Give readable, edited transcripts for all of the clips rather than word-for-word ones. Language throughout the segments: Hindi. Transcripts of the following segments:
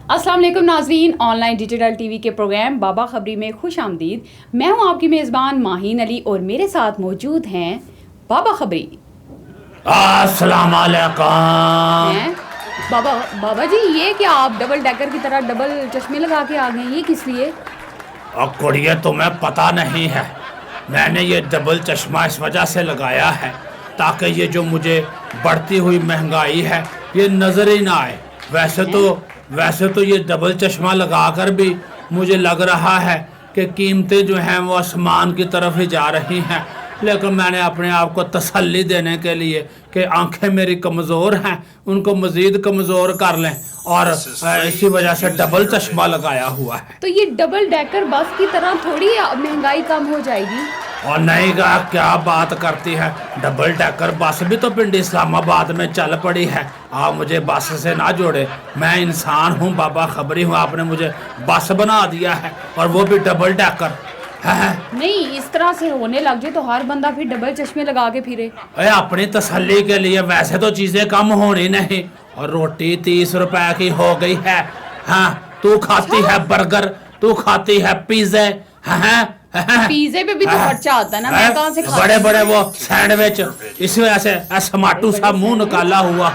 अस्सलाम वालेकुम नाज़रीन, ऑनलाइन डिजिटल टीवी के प्रोग्राम बाबा खबरी में खुश आमदीद। मैं हूं आपकी मेज़बान माहीन अली और मेरे साथ मौजूद हैं बाबा खबरी। अस्सलाम वालेकुम। हैं बाबा जी, ये क्या आप डबल डेकर की तरह डबल चश्मे लगा के आ गए, ये किस लिए? और कुड़िए तुम्हें पता नहीं है, मैंने ये डबल चश्मा इस वजह से लगाया है ताकि ये जो मुझे बढ़ती हुई महंगाई है ये नज़र ही ना आए। वैसे तो ये डबल चश्मा लगाकर भी मुझे लग रहा है कि कीमतें जो हैं वो आसमान की तरफ ही जा रही हैं, लेकिन मैंने अपने आप को तसल्ली देने के लिए कि आंखें मेरी कमज़ोर हैं उनको मज़ीद कमज़ोर कर लें और इसी वजह से डबल चश्मा लगाया हुआ है। तो ये डबल डेकर बस की तरह थोड़ी महंगाई कम हो जाएगी? और नहीं कहा, क्या बात करती है, डबल डेकर बस भी तो पिंडी इस्लामाबाद में चल पड़ी है। आप मुझे बस से ना जोड़े, मैं इंसान हूँ, बाबा खबरी हूँ, आपने मुझे बस बना दिया है और वो भी डबल डेकर है। नहीं, इस तरह से होने लग जाए तो हर बंदा फिर डबल चश्मे लगा के फिरे। अरे अपनी तसल्ली के लिए, वैसे तो चीज़ें कम होनी नहीं। और रोटी 30 रुपए की हो गई है। हाँ, तू खाती है बर्गर, तू खाती है पिज़्ज़े, हैं? पिज़्ज़े पे भी तो खर्चा आता है ना, मैं कहाँ से खाती? बड़े बड़े वो सैंडविच, इस वजह से टमाटू सा मुंह निकाला हुआ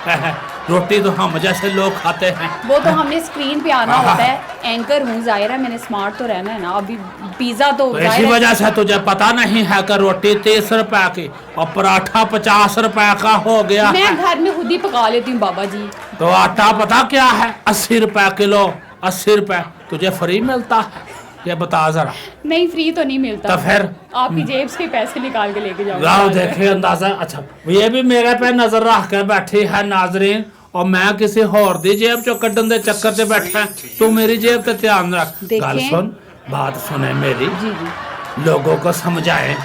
है। रोटी तो हम जैसे लोग खाते हैं। वो तो हमने स्क्रीन पे आना होता है, एंकर हूँ, जाहिर है मैंने स्मार्ट तो रहना है ना। अभी पिज़्ज़ा तो इसी वजह से तुझे पता नहीं है कि रोटी 30 रुपए की और पराठा 50 रुपए का हो गया। मैं घर में खुद ही पका लेती हूँ बाबा जी। तो आटा पता क्या है, 80 रुपए किलो। 80 रुपए तुझे फ्री मिलता है, ये बता जरा। नहीं, फ्री तो नहीं मिलता। तो फिर आपकी जेब से पैसे निकाल के लेके जाओ। लाओ देखे अंदाजा। अच्छा, ये भी मेरे पे नजर रख के बैठी है नाजरीन, और मैं किसी होर दी जेब चो कड्डन दे चक्कर से बैठा है। तू मेरी जेब पे ध्यान रख। गल सुन, बात सुने मेरी। जी जी। लोगों को समझाएं,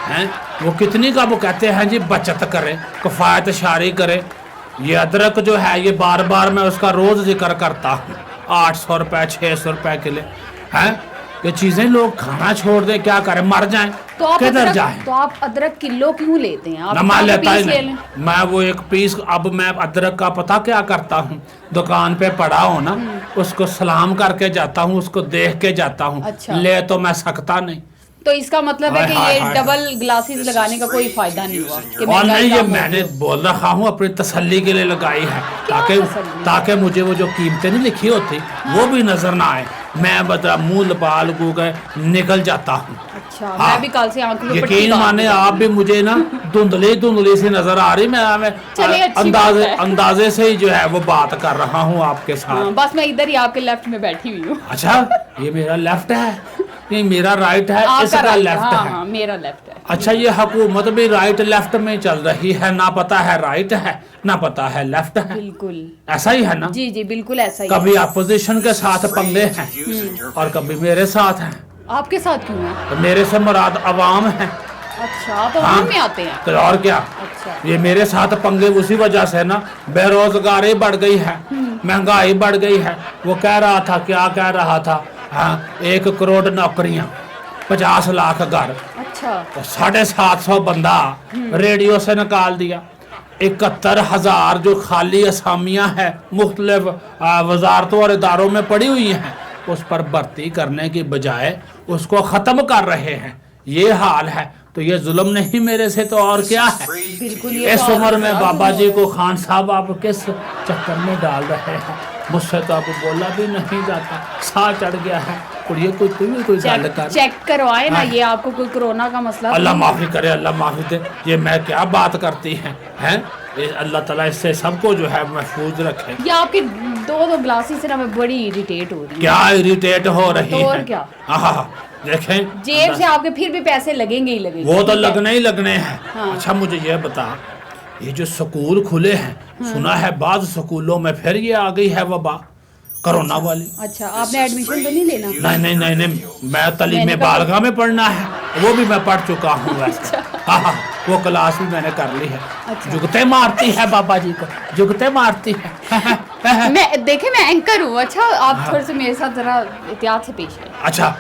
हैं? वो कितनी का वो कहते हैं जी, बचत करें, किफायत शारी करें। ये अदरक जो है ये बार बार मैं उसका रोज जिक्र करता हूँ, 800 रुपए 600 रुपए के लिए, हैं? ये चीजें लोग खाना छोड़ दें, क्या करें, मर जाएं, किधर जाएं? तो आप अदरक किलो क्यों लेते हैं? आप मैं लेता ही ले नहीं, मैं वो एक पीस। अब मैं अदरक का पता क्या करता हूँ, दुकान पे पड़ा हो ना, उसको सलाम करके जाता हूँ, उसको देख के जाता हूँ। अच्छा। ले तो मैं सकता नहीं। तो इसका मतलब है कि ये डबल ग्लासेस लगाने का कोई फायदा नहीं हुआ कि और नहीं, ये कम मैंने बोल रहा हूँ अपनी तसल्ली के लिए लगाई है, ताकि मुझे वो जो कीमतें नहीं लिखी होती वो भी नजर ना आए। मैं बता मुंह लपा लू के निकल जाता हूँ। अच्छा, मैं भी कल से आंखों में यकीन माने, आप भी मुझे ना धुंधली सी नजर आ रही। मैं अंदाजे से ही जो है वो बात कर रहा हूँ आपके साथ। हाँ, बस मैं इधर ही आपके लेफ्ट में बैठी हुई हूँ। अच्छा, ये मेरा लेफ्ट है, ये मेरा राइट है, इसका लेफ्ट हाँ, है। हाँ, मेरा लेफ्ट है। अच्छा, ये हुकूमत भी राइट लेफ्ट में चल रही है, ना पता है राइट है ना पता है लेफ्ट है। बिल्कुल ऐसा ही है ना? जी जी, बिल्कुल ऐसा ही। कभी अपोजिशन के साथ पंगे हैं और कभी मेरे साथ हैं। आपके साथ क्यों है? तो मेरे से मुराद अवाम है। अच्छा, आप आवाम में आते हैं? तो और क्या, अच्छा। ये मेरे साथ पंगे उसी वजह से ना, बेरोजगारी बढ़ गई है, महंगाई बढ़ गई है। वो कह रहा था, क्या कह रहा था, हाँ, 1 करोड़ नौकरियां, 50 लाख घर। अच्छा। तो 750 बंदा रेडियो से निकाल दिया। 71,000 जो खाली असामियां हैं मुख्तलिफ वजारतों और इदारों में पड़ी हुई हैं, उस पर भर्ती करने की बजाय उसको ख़त्म कर रहे हैं। ये हाल है, तो ये जुल्म नहीं मेरे से तो और क्या है? बिल्कुल। इस उम्र में बाबा जी को खान साहब आप किस चक्कर में डाल रहे हैं? मुझसे तो आपको बोला भी नहीं जाता, साह चढ़ गया है। कुड़िए कोई गल कर, चेक करवाए ना, ये आपको कोई कोरोना का मसला? अल्लाह माफी करे, अल्लाह माफी दे। ये मैं क्या बात करती हैं? अल्लाह ताला इससे सबको जो है महफूज रखे। ये आपके दो ग्लासेस से ना मैं बड़ी इरिटेट हो रही हूँ। क्या इरिटेट हो रही तो और है? क्या? हाँ, देखें, जेब से आपके फिर भी पैसे लगेंगे ही लगेंगे। वो तो लगने ही लगने हैं। हाँ। अच्छा, मुझे ये बता, ये जो स्कूल खुले हैं, सुना है बाद स्कूलों में फिर ये आ गई है वबा, कोरोना वाली। अच्छा, आपने एडमिशन तो नहीं लेना? नहीं, मैं तालीम बालगा में पढ़ना है, वो भी मैं पढ़ चुका हूँ वैसे। हाँ, वो क्लास भी मैंने कर ली है। अच्छा। जुगते मारती है बाबा जी को, जुगते मारती है। मैं एंकर हूँ। अच्छा, आप थोड़े से मेरे साथ जरा एहतियात से पेश आए। अच्छा,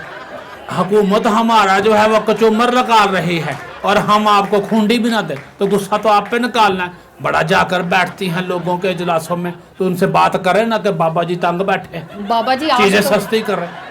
हुकूमत हमारा जो है वो कचूमर निकाल रही है और हम आपको खूंडी भी ना दे तो गुस्सा तो आप पे निकालना है। बड़ा जाकर बैठती हैं लोगों के इजलासों में, तो उनसे बात करें ना कि बाबा जी तंग बैठे हैं, बाबा जी चीजें तो, सस्ती कर रहे हैं।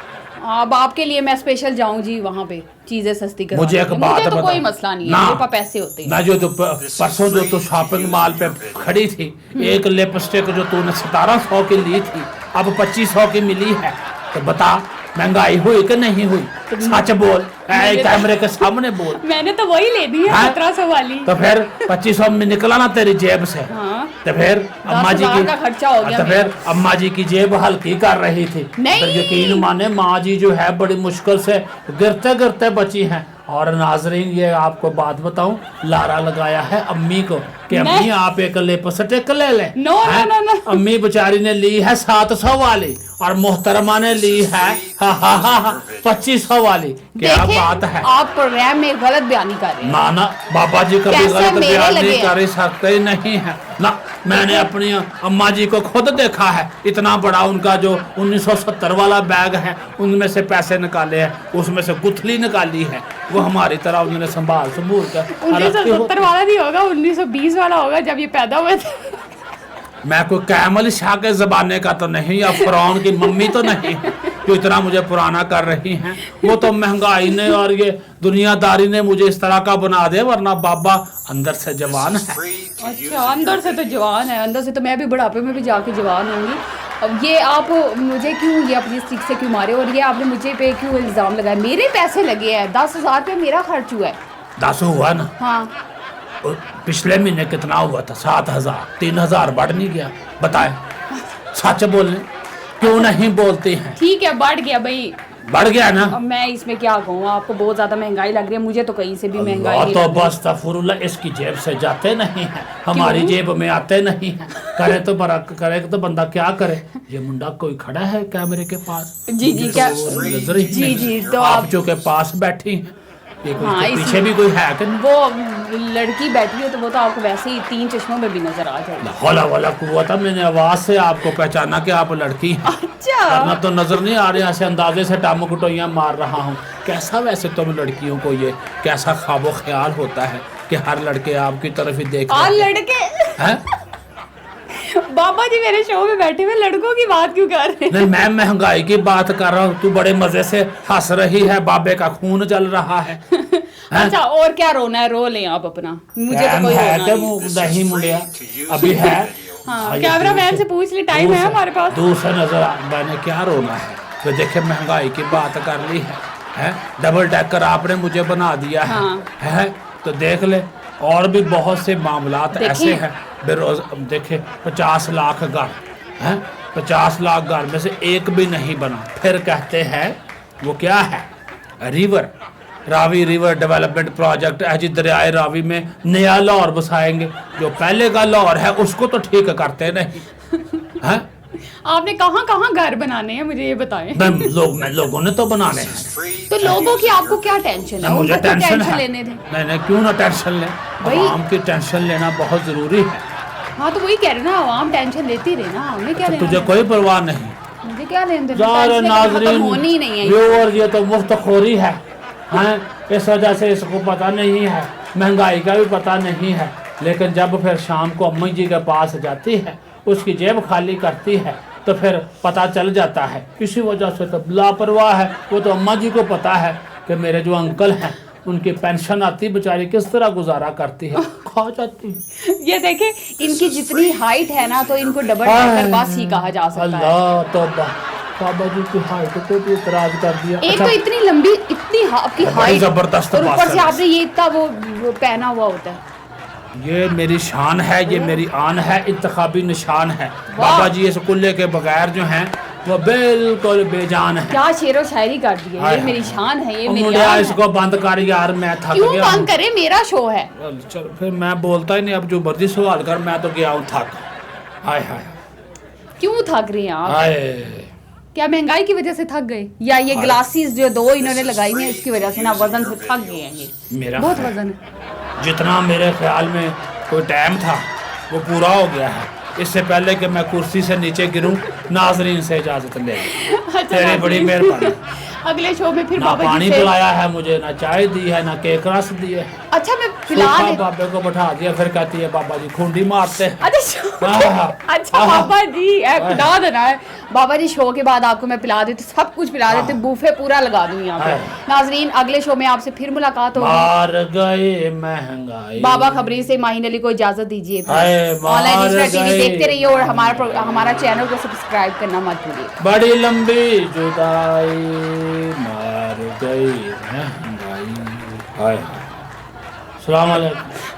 अब आपके लिए मैं स्पेशल जाऊं जी वहाँ पे चीजें सस्ती कर। मुझे एक बात मुझे तो बता, कोई मसला नहीं है, ना, मेरे पास पैसे होते हैं। मैं जो तो परसों जो तो शॉपिंग मॉल पे खड़ी थी, एक लिपस्टिक जो तूने 1700 की ली थी अब 2500 की मिली है, तो बता महंगाई हुई कि नहीं हुई? सच बोल, कैमरे के सामने बोल। मैंने तो वही लेनी है 1700 वाली। तो फिर 2500 में निकला ना तेरी जेब से। हाँ। तो फिर अम्मा जी की का खर्चा हो गया। तो फिर अम्मा जी की जेब हल्की कर रही थी। नहीं। तो यकीन माने माँ जी जो है बड़ी मुश्किल से गिरते गिरते बची हैं। और नाजरीन ये आपको बात बताऊं, लारा लगाया है अम्मी को कि अम्मी आप एक लिपस्टिक ले लें। No no no no. अम्मी बेचारी ने ली है 700 वाली और मोहतरमा ने ली है 2500 वाली। क्या बात है? आप प्रोग्राम में गलत बयानी कर रहे हैं। माना बाबा जी कभी कैसे गलत मेरे बयान लगे नहीं हैं? कर सकते ही नहीं है ना। मैंने अपनी अम्मा जी को खुद देखा है, इतना बड़ा उनका जो 1970 वाला बैग है उनमें से पैसे निकाले हैं, उसमें से गुथली निकाली है, वो हमारी तरह उन्होंने संभाल संभूल कर 1970 वाला नहीं होगा, 1920 वाला होगा जब ये पैदा हुए थे। मैं कोई कैमल शाह के जमाने का तो नहीं या फिरौन की मम्मी तो नहीं है जो इतना मुझे पुराना कर रही हैं। वो तो महंगाई ने और ये दुनियादारी ने मुझे इस तरह का बना दिया, वरना बाबा अंदर से जवान है। अच्छा, अंदर से तो जवान है, अंदर से तो मैं भी बुढ़ापे में भी जाके जवान होंगी। अब ये आप मुझे क्यों ये अपनी स्टिक से क्यों मारे, और ये आपने मुझे पे क्यों इल्ज़ाम लगाया? मेरे पैसे लगे हैं, 10,000 रुपये मेरा खर्च हुआ है। 10 हुआ ना? हाँ। और पिछले महीने कितना हुआ था? 7,000। 3,000 बढ़ नहीं गया? बताए, सच बोलने क्यों नहीं बोलते हैं? ठीक है, बढ़ गया भाई, बढ़ गया ना। अब मैं इसमें क्या कहूँ, आपको बहुत ज्यादा महंगाई लग रही है, मुझे तो कहीं से भी महंगाई नहीं तो लग रही। बस तफुरुल्लाह, इसकी जेब से जाते नहीं है, हमारी जेब में आते नहीं है। करे तो बड़ा करे तो बंदा क्या करे। ये मुंडा कोई खड़ा है कैमरे के पास? जी जी, क्या नजर ही जी नहीं। जी, तो आप जो के पास बैठी हैं, ये कोई हाँ, पीछे भी कोई है कि नहीं? वो लड़की बैठी है तो वो तो आपको वैसे ही 3 चश्मों में भी नजर आ जाएगी। हौला वाला कुव्वत, मैंने आवाज से आपको पहचाना कि आप लड़की हैं। अच्छा, वरना तो नजर नहीं आ रही, ऐसे अंदाजे से टामो कुटोइयां मार रहा हूँ। कैसा वैसे तुम लड़कियों को ये कैसा ख्वाबो ख्याल होता है कि हर लड़के आपकी तरफ ही देख रहे हैं? लड़के हैं? बाबा जी मेरे शो में बैठे हुए लड़कों की बात क्यों कर रहे हैं? नहीं, मैं महंगाई की बात कर रहा हूँ, तू बड़े मजे से हंस रही है, बाबे का खून चल रहा है। अच्छा, और क्या रोना है, रो लें आप अपना, मुझे तो कोई है रोना कि नहीं। वो नहीं मुड़िया अभी है। हाँ, कैमरा मैन से पूछ ले, टाइम है हमारे पास। दूसरा नजर मैंने क्या रोना है? तो देखे महंगाई की बात कर ली है? डबल डेकर आपने मुझे बना दिया है। हाँ। है तो देख ले, और भी बहुत से मामलात ऐसे हैं बेरोज। देखे 50 लाख घर हैं, 50 लाख घर में से एक भी नहीं बना, फिर कहते हैं वो क्या है, river Ravi river development project है जी, दरियाए रावी में नया लाहौर बसाएंगे। जो पहले का लाहौर है उसको तो ठीक करते नहीं हैं। आपने कहाँ कहाँ घर बनाने हैं मुझे ये बताएं। लोगों ने तो बनाने हैं। तो लोगों की आपको क्या टेंशन है? मुझे उनको तो टेंशन है। लेने दें। नहीं क्यों ना टेंशन ले, भाई- आवाम की टेंशन लेना बहुत जरूरी है। हाँ, तो वही कह रहे ना, आवाम टेंशन लेती रहे ना, हमें क्या तो लेना तुझे देना? कोई परवाह नहीं? मुझे क्या लेना देना? यार टेंशन नाजरीन, होनी ही नहीं है। व्यूअर, ये तो मुफ्तखोरी है हैं? इस वजह से इसको पता नहीं है, महंगाई का भी पता नहीं है। लेकिन जब फिर शाम को अम्मी जी के पास जाती है, उसकी जेब खाली करती है, तो फिर पता चल जाता है। इसी वजह से तो लापरवाह है। वो तो अम्मा जी को पता है कि मेरे जो अंकल हैं उनकी पेंशन आती, बेचारी किस तरह गुजारा करती है, खा जाती। ये देखे, इनकी जितनी हाइट है ना, तो इनको डबल डेकर बस ही कहा जा सकता है। अल्लाह तौबा, बाबा जी की हाइट को भी इतराज कर दिया। एक तो इतनी लंबी, इतनी आपकी हाइट, जबरदस्त और ऊपर बात से है। आपने ये इतना वो पहना हुआ होता है। ये मेरी शान है, ये मेरी आन है, इंतखाबी निशान है। बाबा जी इस कुल्ले के बगैर जो हैं वो बिल्कुल बेजान है। क्या शेरो शायरी कर दी है। ये मेरी शान है, ये मेरी मुंडिया, आन है। इसको बंद कर यार, मैं थक क्यों गया। बंद करे, मेरा शो है। चल फिर मैं बोलता ही नहीं, अब जो मर्जी सवाल कर, मैं तो गया हूँ थक। हाय हाय क्यों थक रही हैं आप? हाय, क्या महंगाई की वजह से थक गए, या ये ग्लासेस जो 2 इन्होंने लगाई हैं इसकी वजह से ना वजन से थक गए हैं? ये मेरा बहुत वजन है। जितना मेरे ख्याल में कोई टाइम था वो पूरा हो गया है। इससे पहले कि मैं कुर्सी से नीचे गिरूं, नाजरीन से इजाजत ले। तेरी बड़ी मेहरबानी। अगले शो में फिर ना बाबा पानी जी से पिलाया है मुझे, ना चाय दी है, ना केक रस दिए है। अच्छा मैं पिला सूखा दे बाबे को बैठा दिया, फिर कहती है बाबा जी खूंडी मारते हैं। अच्छा शो आहा, अच्छा आहा। बाबा जी खुदा देना है बाबा जी शो के बाद आपको मैं पिला देती सब कुछ पिला देती बूफे पूरा लगा दूंगी यहाँ पे। हाँ। नाजरीन अगले शो में आपसे फिर मुलाकात होगी। मार गए महंगाई। बाबा खबरी से माहिन अली को इजाजत दीजिए। हाय, ऑनलाइन मार इंस्टा टीवी गए। देखते रहिए और हमारा चैनल को सब्सक्राइब करना मत भूलिए। बड़ी लंबी जुदाई, मार गई महंगाई। हाय, अस्सलाम वालेकुम।